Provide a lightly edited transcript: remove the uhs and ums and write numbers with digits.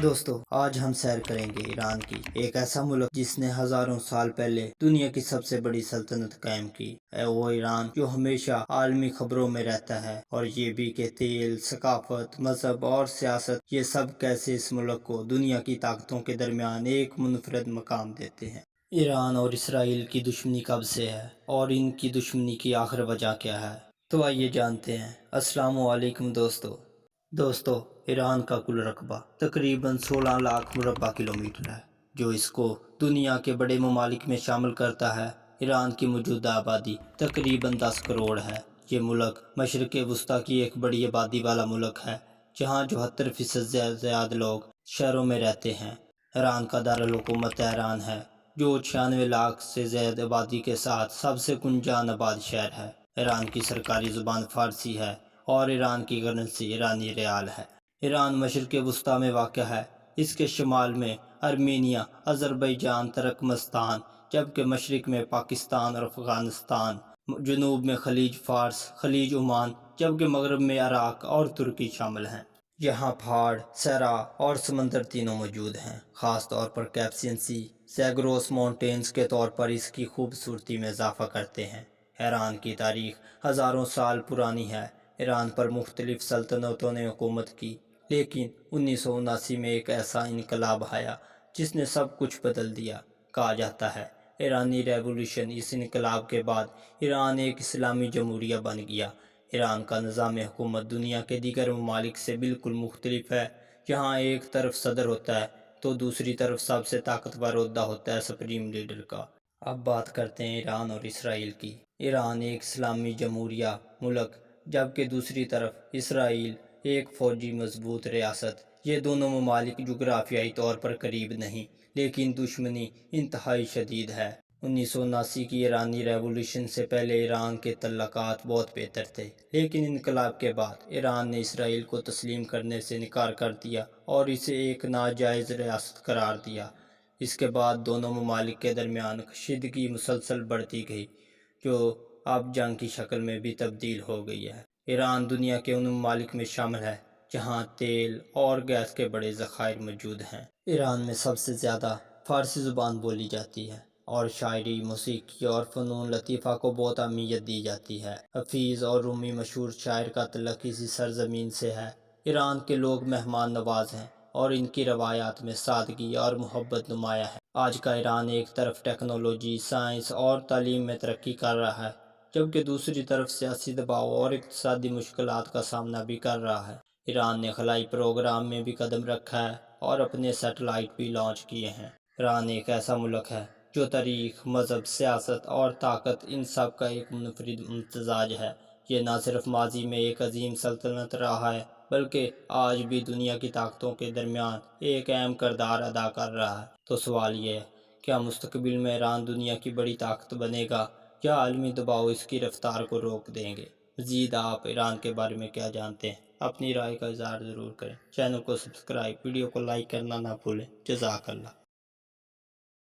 دوستو آج ہم سیر کریں گے ایران کی، ایک ایسا ملک جس نے ہزاروں سال پہلے دنیا کی سب سے بڑی سلطنت قائم کی ہے۔ وہ ایران جو ہمیشہ عالمی خبروں میں رہتا ہے، اور یہ بھی کہ تیل، ثقافت، مذہب اور سیاست، یہ سب کیسے اس ملک کو دنیا کی طاقتوں کے درمیان ایک منفرد مقام دیتے ہیں۔ ایران اور اسرائیل کی دشمنی کب سے ہے اور ان کی دشمنی کی آخر وجہ کیا ہے؟ تو آئیے جانتے ہیں۔ السلام علیکم دوستو، ایران کا کل رقبہ تقریباً 16 لاکھ مربع کلومیٹر ہے، جو اس کو دنیا کے بڑے ممالک میں شامل کرتا ہے۔ ایران کی موجودہ آبادی تقریباً 10 کروڑ ہے۔ یہ ملک مشرق وسطیٰ کی ایک بڑی آبادی والا ملک ہے، جہاں 74% سے زیادہ لوگ شہروں میں رہتے ہیں۔ ایران کا دارالحکومت تہران ہے، جو 96 لاکھ سے زیادہ آبادی کے ساتھ سب سے گنجان آباد شہر ہے۔ ایران کی سرکاری زبان فارسی ہے، اور ایران کی کرنسی ایرانی ریال ہے۔ ایران مشرق وسطیٰ میں واقع ہے۔ اس کے شمال میں ارمینیا، آذربائیجان، ترکمنستان، جبکہ مشرق میں پاکستان اور افغانستان، جنوب میں خلیج فارس، خلیج عمان، جبکہ مغرب میں عراق اور ترکی شامل ہیں۔ یہاں پہاڑ، صحرا اور سمندر تینوں موجود ہیں۔ خاص طور پر کیسپیئن سی، زیگروس ماؤنٹینز کے طور پر اس کی خوبصورتی میں اضافہ کرتے ہیں۔ ایران کی تاریخ ہزاروں سال پرانی ہے۔ ایران پر مختلف سلطنتوں نے حکومت کی، لیکن 1979 میں ایک ایسا انقلاب آیا جس نے سب کچھ بدل دیا۔ کہا جاتا ہے ایرانی ریولوشن۔ اس انقلاب کے بعد ایران ایک اسلامی جمہوریہ بن گیا۔ ایران کا نظام حکومت دنیا کے دیگر ممالک سے بالکل مختلف ہے۔ یہاں ایک طرف صدر ہوتا ہے تو دوسری طرف سب سے طاقتور عہدہ ہوتا ہے سپریم لیڈر کا۔ اب بات کرتے ہیں ایران اور اسرائیل کی۔ ایران ایک اسلامی جمہوریہ ملک، جبکہ دوسری طرف اسرائیل ایک فوجی مضبوط ریاست۔ یہ دونوں ممالک جغرافیائی طور پر قریب نہیں، لیکن دشمنی انتہائی شدید ہے۔ 1979 کی ایرانی ریولوشن سے پہلے ایران کے تعلقات بہت بہتر تھے، لیکن انقلاب کے بعد ایران نے اسرائیل کو تسلیم کرنے سے انکار کر دیا اور اسے ایک ناجائز ریاست قرار دیا۔ اس کے بعد دونوں ممالک کے درمیان کشیدگی مسلسل بڑھتی گئی، جو اب جنگ کی شکل میں بھی تبدیل ہو گئی ہے۔ ایران دنیا کے ان ممالک میں شامل ہے جہاں تیل اور گیس کے بڑے ذخائر موجود ہیں۔ ایران میں سب سے زیادہ فارسی زبان بولی جاتی ہے، اور شاعری، موسیقی اور فنون لطیفہ کو بہت اہمیت دی جاتی ہے۔ حفیظ اور رومی مشہور شاعر کا تعلق اسی سرزمین سے ہے۔ ایران کے لوگ مہمان نواز ہیں، اور ان کی روایات میں سادگی اور محبت نمایاں ہے۔ آج کا ایران ایک طرف ٹیکنالوجی، سائنس اور تعلیم میں ترقی کر رہا ہے، جبکہ دوسری طرف سیاسی دباؤ اور اقتصادی مشکلات کا سامنا بھی کر رہا ہے۔ ایران نے خلائی پروگرام میں بھی قدم رکھا ہے اور اپنے سیٹلائٹ بھی لانچ کیے ہیں۔ ایران ایک ایسا ملک ہے جو تاریخ، مذہب، سیاست اور طاقت، ان سب کا ایک منفرد امتزاج ہے۔ یہ نہ صرف ماضی میں ایک عظیم سلطنت رہا ہے، بلکہ آج بھی دنیا کی طاقتوں کے درمیان ایک اہم کردار ادا کر رہا ہے۔ تو سوال یہ ہے، کیا مستقبل میں ایران دنیا کی بڑی طاقت بنے گا، یا عالمی دباؤ اس کی رفتار کو روک دیں گے؟ مزید آپ ایران کے بارے میں کیا جانتے ہیں؟ اپنی رائے کا اظہار ضرور کریں۔ چینل کو سبسکرائب، ویڈیو کو لائک کرنا نہ بھولیں۔ جزاک اللہ۔